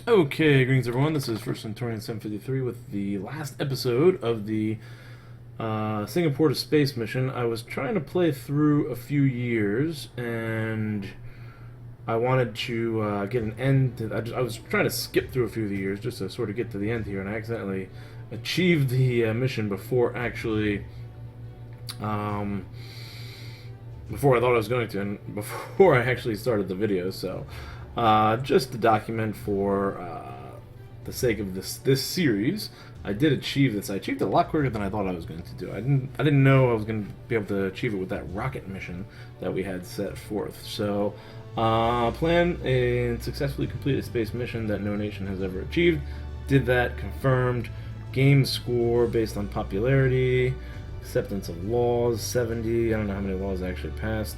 Okay, greetings everyone. This is First Centurion 753 with the last episode of the Singapore to Space mission. I was trying to play through a few years, and I wanted to get an end. I was trying to skip through a few of the years just to sort of get to the end here, and I accidentally achieved the mission before actually, before I thought I was going to, and before I actually started the video. So, just to document for the sake of this series, I did achieve this. I achieved it a lot quicker than I thought I was going to do. I didn't know I was going to be able to achieve it with that rocket mission that we had set forth. So, plan and successfully complete a space mission that no nation has ever achieved. Did that, confirmed. Game score based on popularity. Acceptance of laws, 70. I don't know how many laws I actually passed.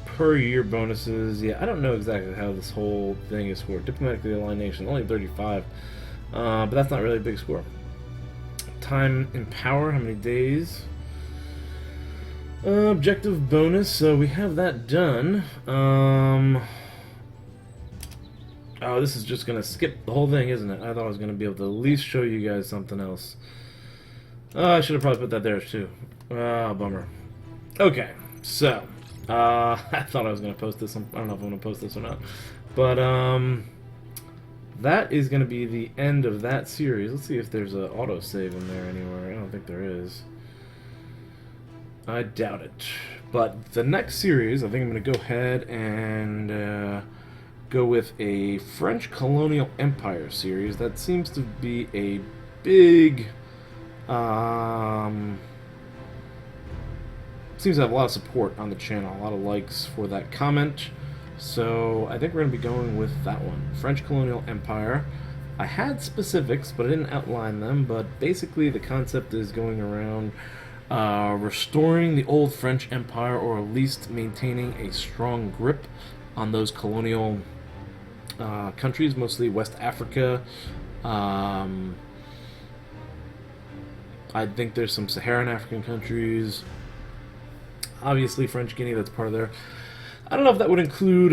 Per year bonuses. Yeah, I don't know exactly how this whole thing is scored. Diplomatically aligned nation, only 35. But that's not really a big score. Time in power, how many days? Objective bonus, so we have that done. Oh, this is just going to skip the whole thing, isn't it? I thought I was going to be able to at least show you guys something else. I should have probably put that there too. Bummer. Okay, so I thought I was going to post this. I don't know if I'm going to post this or not. But that is going to be the end of that series. Let's see if there's an autosave in there anywhere. I don't think there is. I doubt it. But the next series, I think I'm going to go ahead and go with a French colonial empire series. That seems to be a big... seems to have a lot of support on the channel, a lot of likes for that comment. So I think we're going to be going with that one, French colonial empire. I had specifics, but I didn't outline them. But basically, the concept is going around restoring the old French empire, or at least maintaining a strong grip on those colonial countries, mostly West Africa. I think there's some Saharan African countries. Obviously, French Guinea, that's part of there. I don't know if that would include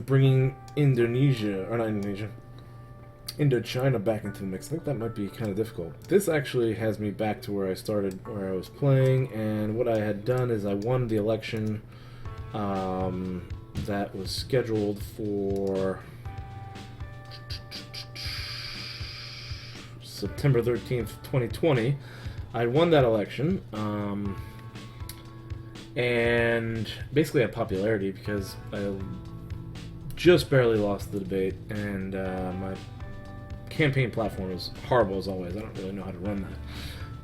bringing Indonesia, or not Indonesia, Indochina back into the mix. I think that might be kind of difficult. This actually has me back to where I started, where I was playing, and what I had done is I won the election that was scheduled for September 13th, 2020. I won that election, and basically had popularity because I just barely lost the debate, and my campaign platform was horrible as always. I don't really know how to run that.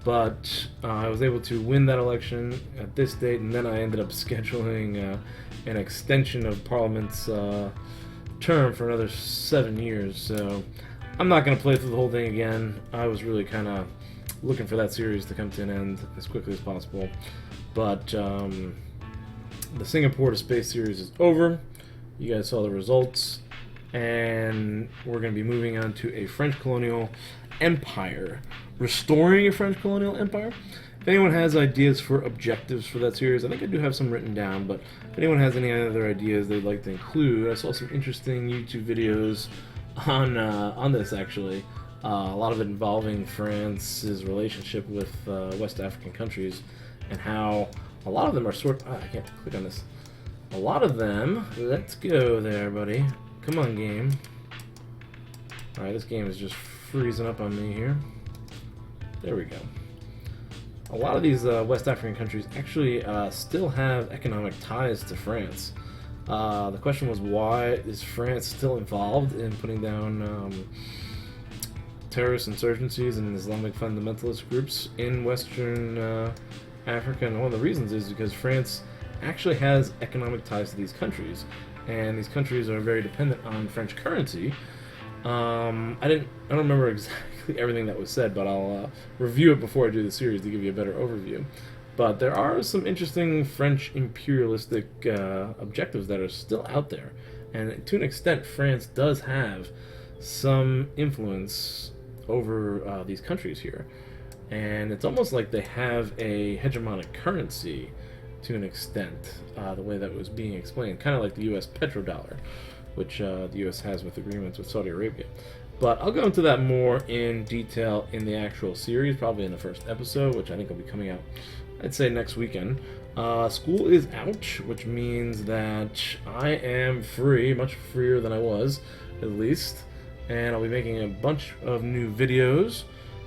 But I was able to win that election at this date, and then I ended up scheduling an extension of Parliament's term for another 7 years. So I'm not going to play through the whole thing again. I was really kind of looking for that series to come to an end as quickly as possible. But the Singapore to Space series is over. You guys saw the results. And we're going to be moving on to a French colonial empire. Restoring a French colonial empire. If anyone has ideas for objectives for that series, I think I do have some written down, but if anyone has any other ideas they'd like to include, I saw some interesting YouTube videos on this actually. A lot of it involving France's relationship with West African countries, and how a lot of them are I can't click on this. A lot of them, let's go there, buddy. Come on, game. Alright, this game is just freezing up on me here. There we go. A lot of these West African countries actually still have economic ties to France. The question was, why is France still involved in putting down terrorist insurgencies and Islamic fundamentalist groups in Western Africa? And one of the reasons is because France actually has economic ties to these countries, and these countries are very dependent on French currency. I don't remember exactly everything that was said, but I'll review it before I do the series to give you a better overview. But there are some interesting French imperialistic objectives that are still out there, and to an extent France does have some influence over these countries here, and it's almost like they have a hegemonic currency to an extent, the way that was being explained, kind of like the US petrodollar. which the U.S. has with agreements with Saudi Arabia. But I'll go into that more in detail in the actual series, probably in the first episode, which I think will be coming out, I'd say, next weekend. School is out, which means that I am free, much freer than I was, at least. And I'll be making a bunch of new videos.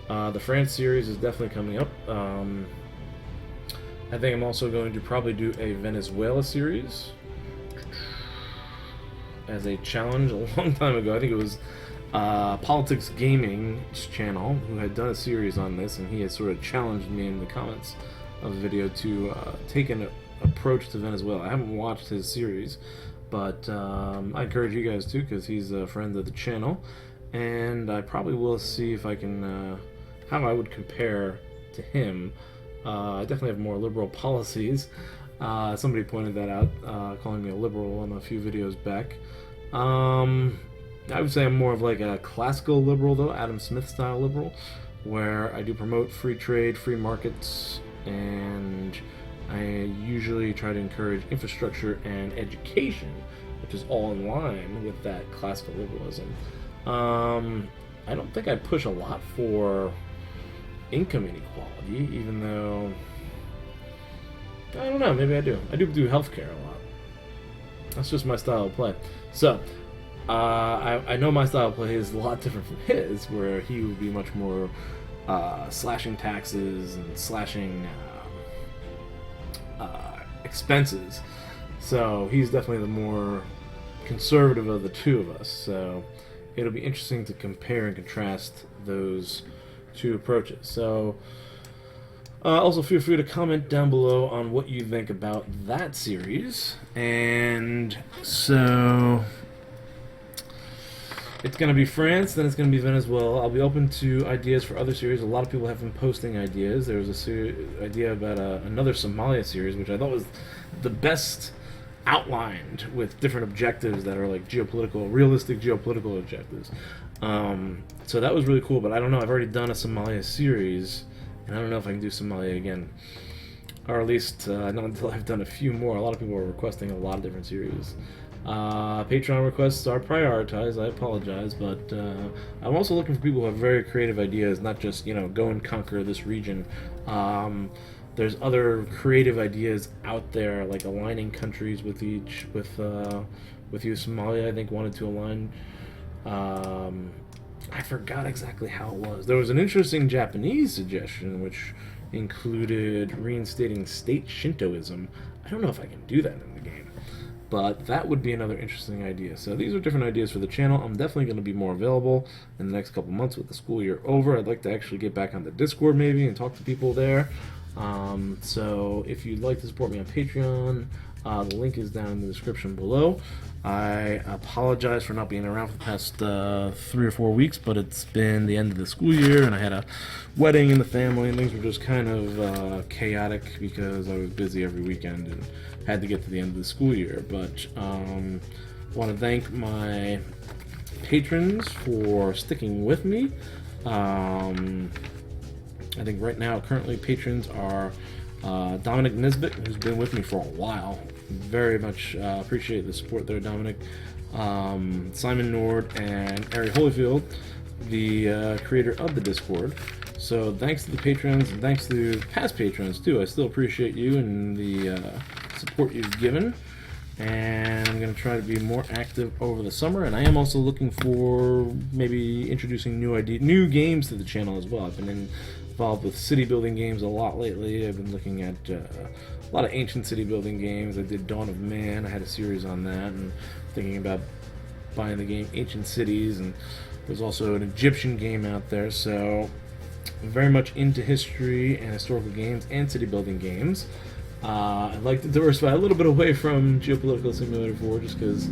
The France series is definitely coming up. I think I'm also going to probably do a Venezuela series as a challenge a long time ago. I think it was Politics Gaming's channel who had done a series on this, and he had sort of challenged me in the comments of the video to take an approach to Venezuela. I haven't watched his series, but I encourage you guys to, because he's a friend of the channel, and I probably will see if I can how I would compare to him. I definitely have more liberal policies. Somebody pointed that out, calling me a liberal on a few videos back. I would say I'm more of like a classical liberal, though, Adam Smith style liberal, where I do promote free trade, free markets, and I usually try to encourage infrastructure and education, which is all in line with that classical liberalism. I don't think I push a lot for income inequality, even though, I don't know, maybe I do. I do healthcare a lot. That's just my style of play. So, I know my style of play is a lot different from his, where he would be much more slashing taxes and slashing expenses. So he's definitely the more conservative of the two of us. So it'll be interesting to compare and contrast those two approaches. So also feel free to comment down below on what you think about that series. And so it's going to be France, then it's going to be Venezuela. I'll be open to ideas for other series. A lot of people have been posting ideas. There was a idea about another Somalia series, which I thought was the best outlined, with different objectives that are like geopolitical, realistic geopolitical objectives. So that was really cool, but I don't know. I've already done a Somalia series, and I don't know if I can do Somalia again. Or at least not until I've done a few more. A lot of people are requesting a lot of different series. Patreon requests are prioritized. I apologize, but I'm also looking for people who have very creative ideas, not just, you know, go and conquer this region. There's other creative ideas out there, like aligning countries with each, with you. Somalia, I think, wanted to align. I forgot exactly how it was. There was an interesting Japanese suggestion, which included reinstating state Shintoism. I don't know if I can do that in the game, but that would be another interesting idea. So these are different ideas for the channel. I'm definitely going to be more available in the next couple months with the school year over. I'd like to actually get back on the Discord maybe and talk to people there. So if you'd like to support me on Patreon, the link is down in the description below. I apologize for not being around for the past 3 or 4 weeks, but it's been the end of the school year, and I had a wedding in the family, and things were just kind of chaotic because I was busy every weekend and had to get to the end of the school year. But I want to thank my patrons for sticking with me. I think right now, currently, patrons are Dominic Nisbet, who's been with me for a while. Very much appreciate the support there, Dominic. Simon Nord and Ari Holyfield, the creator of the Discord. So thanks to the patrons, and thanks to past patrons too. I still appreciate you and the support you've given. And I'm going to try to be more active over the summer. And I am also looking for maybe introducing new games to the channel as well. I've been involved with city building games a lot lately. I've been looking at a lot of ancient city building games. I did Dawn of Man. I had a series on that, and thinking about buying the game Ancient Cities. And there's also an Egyptian game out there. So I'm very much into history and historical games and city building games. I'd like to diversify a little bit away from Geopolitical Simulator 4 just because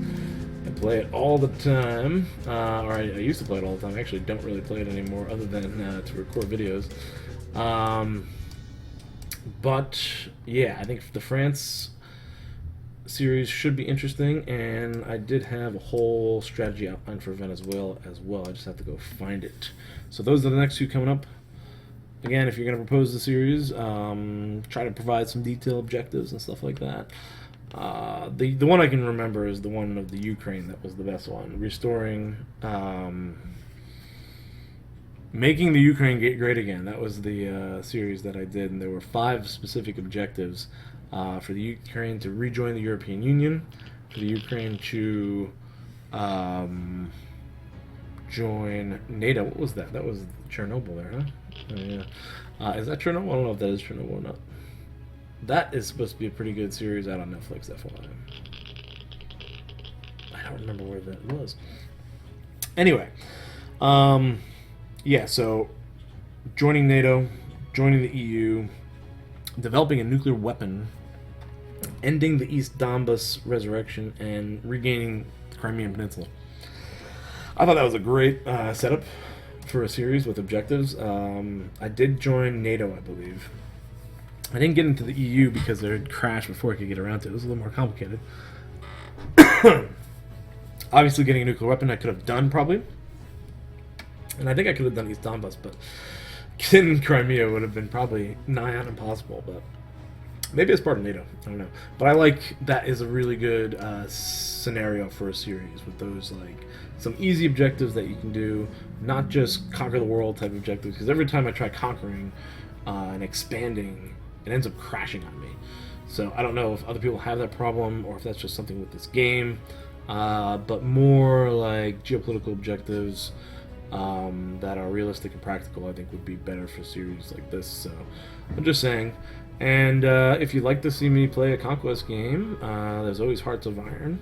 I play it all the time, or I used to play it all the time. I actually don't really play it anymore other than to record videos. But yeah, I think the France series should be interesting, and I did have a whole strategy outline for Venezuela as well. I just have to go find it. So those are the next two coming up. Again, if you're going to propose the series, try to provide some detailed objectives and stuff like that. The one I can remember is the one of the Ukraine that was the best one. Restoring, making the Ukraine great again. That was the series that I did, and there were 5 specific objectives for the Ukraine to rejoin the European Union, for the Ukraine to join NATO. What was that? That was Chernobyl there, huh? Yeah. Is that Chernobyl? I don't know if that is Chernobyl or not. That is supposed to be a pretty good series out on Netflix, FYI. I don't remember where that was. Anyway, yeah, so joining NATO, joining the EU, developing a nuclear weapon, ending the East Donbass resurrection, and regaining the Crimean Peninsula. I thought that was a great setup for a series with objectives. I did join NATO, I believe. I didn't get into the EU because it had crashed before I could get around to it. It was a little more complicated. Obviously, getting a nuclear weapon I could have done, probably. And I think I could have done East Donbass, but getting Crimea would have been probably nigh on impossible. But maybe it's part of NATO. I don't know. But I like that is a really good scenario for a series with those, like, some easy objectives that you can do, not just conquer the world type objectives. Because every time I try conquering and expanding, it ends up crashing on me. So I don't know if other people have that problem or if that's just something with this game. But more like geopolitical objectives that are realistic and practical, I think would be better for series like this. So I'm just saying. And if you'd like to see me play a Conquest game, there's always Hearts of Iron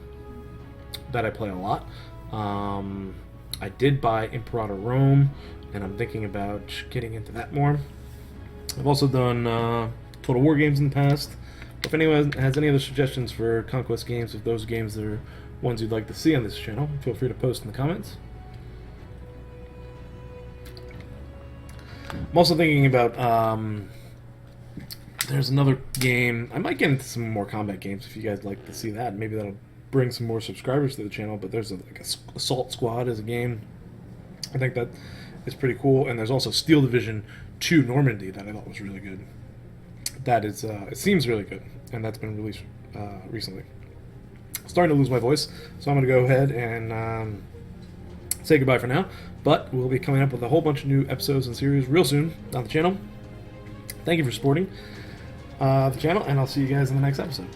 that I play a lot. I did buy Imperator Rome, and I'm thinking about getting into that more. I've also done Total War games in the past. If anyone has any other suggestions for Conquest games, if those games are ones you'd like to see on this channel, feel free to post in the comments. I'm also thinking about, there's another game. I might get into some more combat games if you guys like to see that. Maybe that'll bring some more subscribers to the channel, but there's like a Assault Squad as a game. I think that is pretty cool. And there's also Steel Division 2 Normandy that I thought was really good. That is, it seems really good, and that's been released recently. Starting to lose my voice, so I'm going to go ahead and say goodbye for now. But we'll be coming up with a whole bunch of new episodes and series real soon on the channel. Thank you for supporting the channel, and I'll see you guys in the next episode.